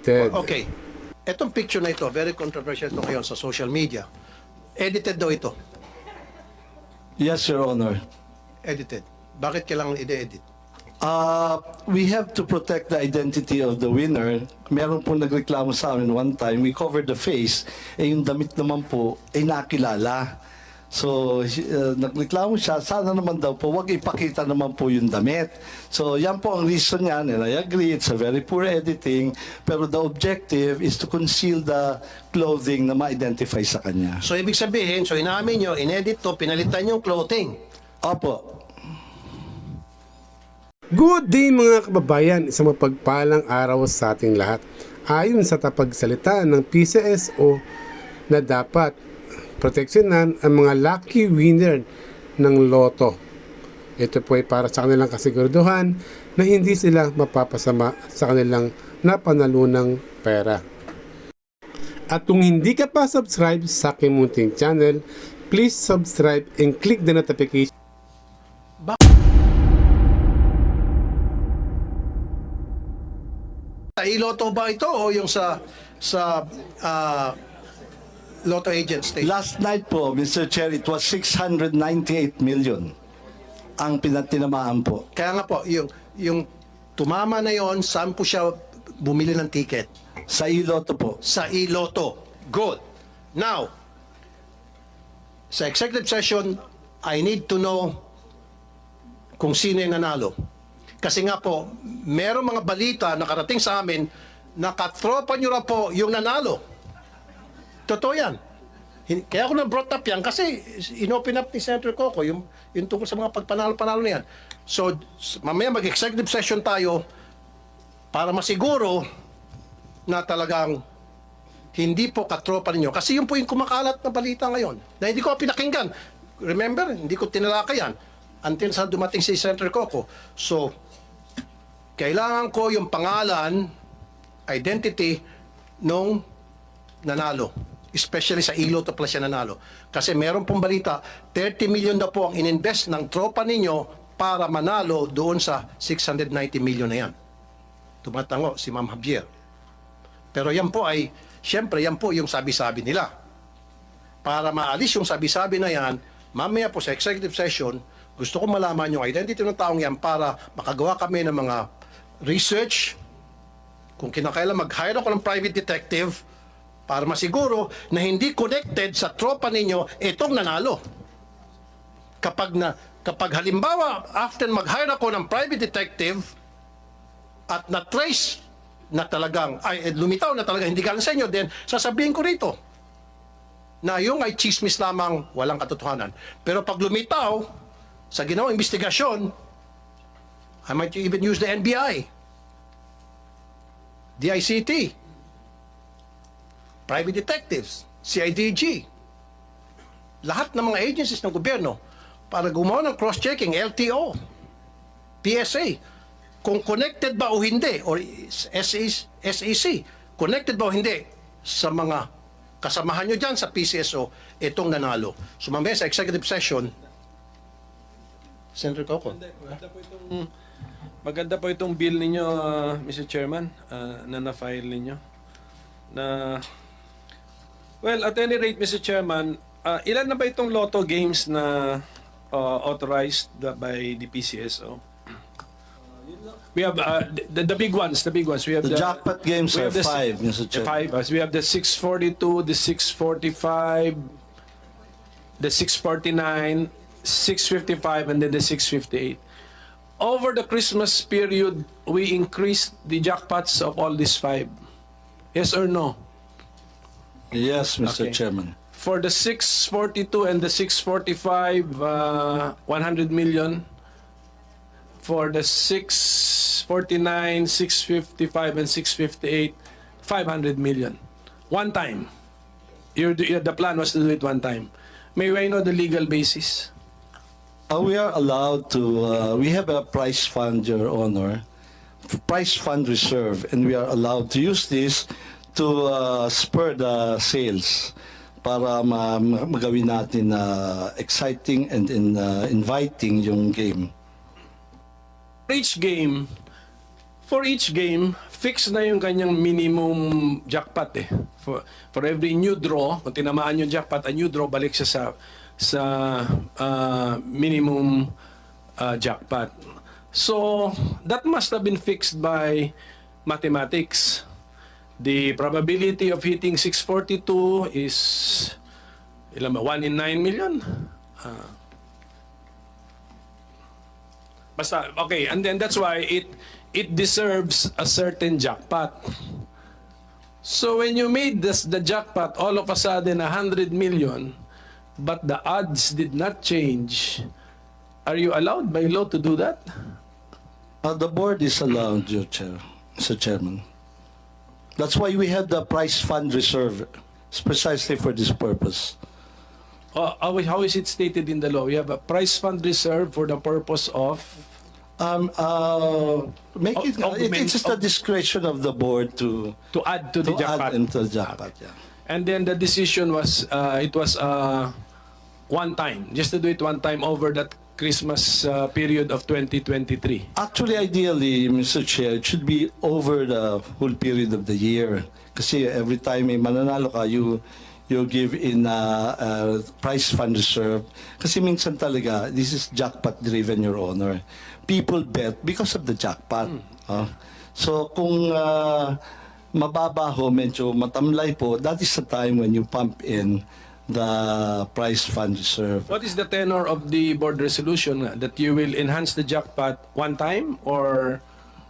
Okay. Etong picture na ito, very controversial ito ngayon sa social media. Edited daw ito. Yes, Your Honor. Edited. Bakit kailangan i-edit? We have to protect the identity of the winner. Meron po nagreklamo sa amin one time, we covered the face, yung damit naman po ay nakilala. So, nagreklamo siya, sana naman daw po, wag ipakita naman po yung damit. So, yan po ang reason niyan, and I agree, it's a very poor editing, pero the objective is to conceal the clothing na ma-identify sa kanya. So, ibig sabihin, so inamin nyo, inedit to, pinalitan yung clothing. Opo. Good day mga kababayan, isang mapagpalang araw sa ating lahat. Ayon sa tapagsalita ng PCSO na dapat proteksyonan ang mga lucky winner ng loto. Ito po ay para sa kanilang kasiguraduhan na hindi sila mapapasama sa kanilang napanalunang pera. At kung hindi ka pa subscribe sa aking munting channel, please subscribe and click the notification. Sa iloto ba ito o yung sa Lotto Agent Station? Last night po, Mr. Chair, it was 698 million ang pinatinamaan po. Kaya nga po, yung tumama na yon, saan po siya bumili ng ticket? Sa iloto po. Sa iloto. Good. Now, sa executive session, I need to know kung sino yung nanalo. Kasi nga po, merong mga balita na karating sa amin na katropa nyo na po yung nanalo. Totoo yan. Kaya ako na-brought up yan kasi inopen up ni Senator Coco yung tungkol sa mga pagpanalo-panalo na yan. So, mamaya mag-executive session tayo para masiguro na talagang hindi po katropa ninyo. Kasi yun po yung kumakalat na balita ngayon na hindi ko pinakinggan. Remember, hindi ko tinalakay yan until sa dumating si Senator Coco. So, kailangan ko yung pangalan, identity nung nanalo. Especially sa iloto pala siya nanalo. Kasi meron pong balita, 30 million na po ang ininvest ng tropa ninyo para manalo doon sa 690 million na yan. Tumatango si Ma'am Javier. Pero yan po ay, siyempre yan po yung sabi-sabi nila. Para maalis yung sabi-sabi na yan, mamaya po sa executive session, gusto ko malaman yung identity ng taong yan para makagawa kami ng mga research. Kung kinakailan mag-hire ako ng private detective para masiguro na hindi connected sa tropa ninyo itong nanalo. Kapag halimbawa, after mag-hire ako ng private detective at na-trace na talagang, ay lumitaw na talagang hindi galing sa inyo, then sasabihin ko rito na yung ay chismis lamang, walang katotohanan. Pero pag lumitaw sa ginawang investigasyon, I might even use the NBI, DICT, private detectives, CIDG, lahat ng mga agencies ng gobyerno para gumawa ng cross-checking, LTO, PSA, kung connected ba o hindi, or SEC, connected ba o hindi sa mga kasamahan nyo dyan sa PCSO, itong nanalo. So mamaya sa executive session, Senator Coco. Maganda po itong bill ninyo, Mr. Chairman, na na-file ninyo. Well, at any rate, Mr. Chairman, ilan na ba itong lotto games na authorized by the PCSO? We have the big ones. We have The jackpot games we are have the 5, Mr. Chair. Five. We have the 642, the 645, the 649, 655, and then the 658. Over the Christmas period, we increased the jackpots of all these 5. Yes or no? Yes, Mr. Okay. Chairman. For the 642 and the 645, 100 million. For the 649, 655, and 658, 500 million. One time. The plan was to do it one time. May I know the legal basis? We are allowed to, we have a prize fund, Your Honor, prize fund reserve, and we are allowed to use this to spur the sales para magawin natin exciting and inviting yung game. For each game, For each game, fix na yung kanyang minimum jackpot eh. For every new draw, kung tinamaan yung jackpot, a new draw, balik siya sa minimum jackpot. So, that must have been fixed by mathematics. The probability of hitting 642 is ilan ba? 1 in 9 million? Basta, okay, and then that's why it deserves a certain jackpot. So when you made the jackpot all of a sudden 100 million, but the odds did not change, are you allowed by law to do that? The board is allowed, Your Chair, Mr. Chairman. That's why we have the prize fund reserve. It's precisely for this purpose. How is it stated in the law? We have a prize fund reserve for the purpose of Make it, it's just the discretion of the board to add to the jackpot. add into the jackpot. Yeah. And then the decision was, it was one time, just to do it one time over that Christmas period of 2023. Actually, ideally, Mr. Chair, it should be over the whole period of the year. Kasi every time may mananalo ka, you give in prize fund reserve. Kasi minsan talaga, this is jackpot driven, Your Honor. People bet because of the jackpot. So kung mababa ho, medyo matamlay po, that is the time when you pump in the prize fund reserve. What is the tenor of the board resolution that you will enhance the jackpot one time or?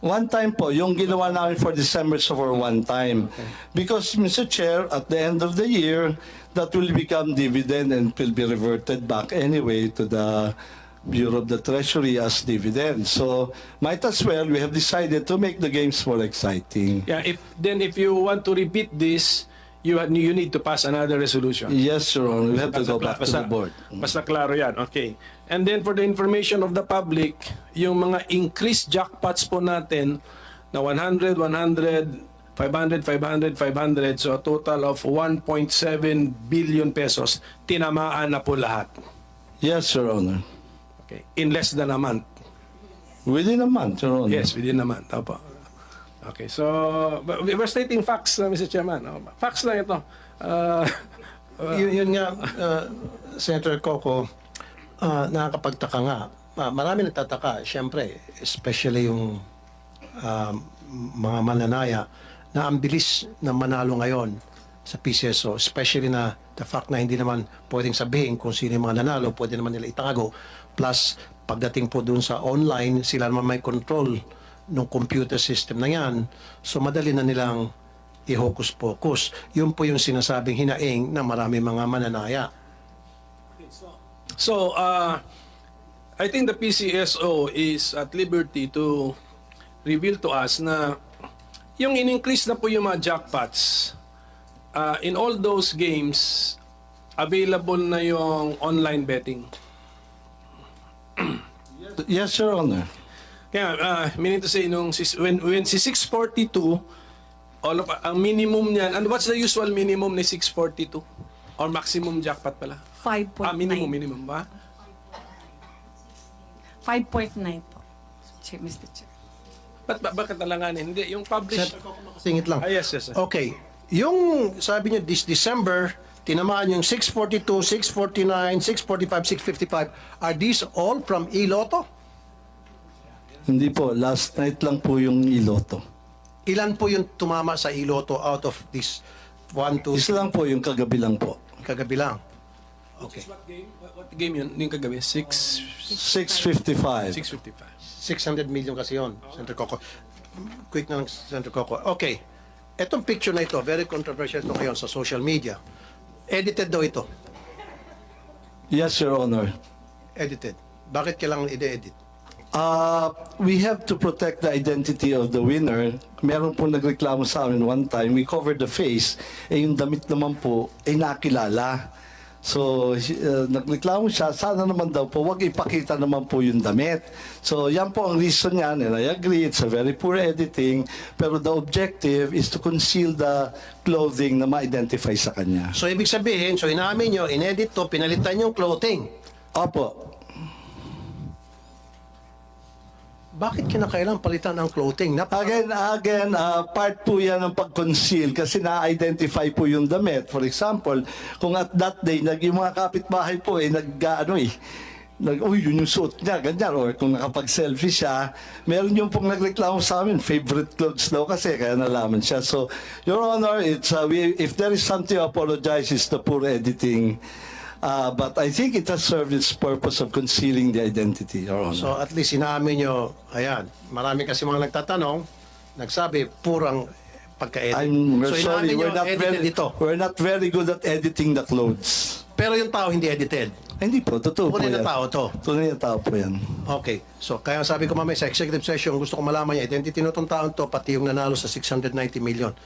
One time po, yung ginawa namin for December so for one time. Because, Mr. Chair, at the end of the year, that will become dividend and will be reverted back anyway to the Bureau of the Treasury as dividend. So, might as well, we have decided to make the games more exciting. Yeah, if you want to repeat this, you need to pass another resolution. Yes, Your Honor, we have to go back to the board. Basta klaro yan. Okay. And then for the information of the public, yung mga increased jackpots po natin na 100, 100, 500, 500, 500, so a total of 1.7 billion pesos, tinamaan na po lahat. Yes, Your Honor. Okay. In less than a month. Within a month, Your Honor. Yes, within a month. Opo. Okay, so we're stating facts, Mr. Chairman. Facts lang ito. Yun nga, Senator Coco, nakakapagtaka nga. Marami nagtataka, siyempre, especially yung mga mananaya na ang bilis na manalo ngayon sa PCSO, especially na the fact na hindi naman pwedeng sabihin kung sino yung mga nanalo, pwede naman nila itago. Plus, pagdating po dun sa online, sila naman may control ng computer system na yan. So, madali na nilang i-hocus-pocus. Yun po yung sinasabing hinaing na marami mga mananaya. So, I think the PCSO is at liberty to reveal to us na yung in-increase na po yung mga jackpots, in all those games, available na yung online betting. Yes, Your Honor. Kaya, meaning to say, when si 642, ang minimum niyan, and what's the usual minimum ni 642? Or maximum jackpot pala? 5.9. Minimum ba? 5.9 po, Mr. Chair. Bakit talanganin? Hindi, yung published. Singit lang. Yes. Okay. Yung sabi niyo this December, tinamaan yung 642, 649, 645, 655. Are these all from Iloto? Hindi po, last night lang po yung iloto. Ilan po yung tumama sa Iloto out of this 1, 2, Isa lang po yung kagabi lang po. kagabi lang? Okay. What game? What game yun? Yung kagabi? 6:55. 655. 600 million kasi yun, Senator Coco. Quick na lang, Senator Coco. Okay. Etong picture na ito, very controversial ito ngayon sa social media. Edited daw ito. Yes, Your Honor. Edited. Bakit kailangan i-edit? We have to protect the identity of the winner. Meron po nagreklamo sa amin one time, we covered the face, yung damit naman po ay nakilala. So, nagreklamo siya, sana naman daw po, wag ipakita naman po yung damit. So, yan po ang reason niyan, and I agree, it's a very poor editing, pero the objective is to conceal the clothing na ma-identify sa kanya. So, ibig sabihin, so inamin nyo, inedit to, pinalitan yung clothing. Opo. bakit kinakailangan palitan ang clothing? Again, part po yan ng pag-conceal kasi na-identify po yung damit. For example, kung at that day, yung mga kapitbahay po uy, yun yung suot niya, ganyan. Or kung nakapag-selfie siya, meron yung pong nagreklamo sa amin, favorite clothes daw kasi, kaya nalaman siya. So, Your Honor, if there is something to apologize, it's the poor editing. But I think it has served its purpose of concealing the identity, Your Honor. So at least sinabi nyo, ayan, marami kasi mga nagtatanong, nagsabi, purang pagka-edit. We're sorry, inamin nyo, we're not very good at editing the clothes. Pero yung tao hindi edited. Hindi po, totoo po Tunay yan. na tao to. Tunay na tao po yan. Okay. So, kaya sabi ko mamaya sa executive session, gusto ko malaman niya, identity na itong taon to, pati yung nanalo sa 690 million.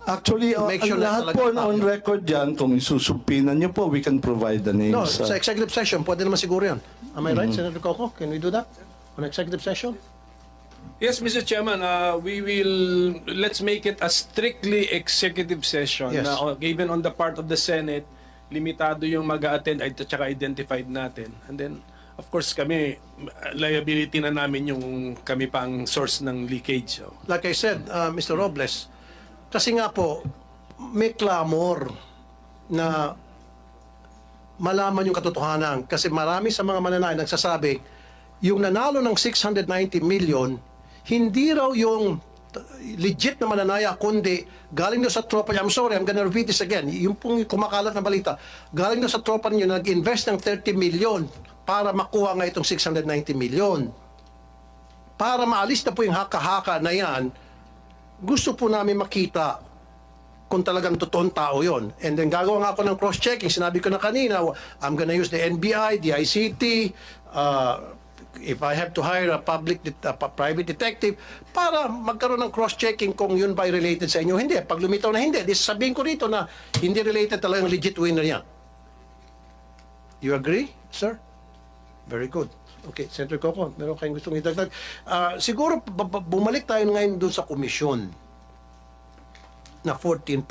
Actually, Make sure na lahat talaga po tao on yun. record yan, kung isusumpinan niyo po, we can provide the No, names. sa executive session, pwede naman siguro yan. Am I right, Senator Coco? Can we do that? On executive session? Yes, Mr. Chairman, let's make it a strictly executive session. Yes. Na, even on the part of the Senate, limitado yung mag-attend at saka identified natin. And then, of course, kami, liability na namin yung kami pang source ng leakage. So. Like I said, Mr. Robles, kasi nga po, may clamor na malaman yung katotohanan. Kasi marami sa mga mananayan nagsasabi, yung nanalo ng 690 million, hindi raw yung legit na mananaya, kundi galing na sa tropa niya. I'm sorry, I'm gonna repeat this again. Yung pong kumakalat na balita, galing na sa tropa niyo, nag-invest ng 30 million para makuha nga itong 690 million. Para maalis na po yung haka-haka na yan, gusto po namin makita kung talagang totoong tao yon. And then gagawa nga ako ng cross-checking. Sinabi ko na kanina, I'm gonna use the NBI, the ICT, if I have to hire a private detective para magkaroon ng cross-checking kung yun ba ay related sa inyo. Hindi. Pag lumitaw na hindi, sabihin ko rito na hindi related talagang legit winner yan. You agree, sir? Very good. Okay, Senator Coco, meron kayong gustong idagdag. Siguro bumalik tayo ngayon doon sa komisyon na 14%.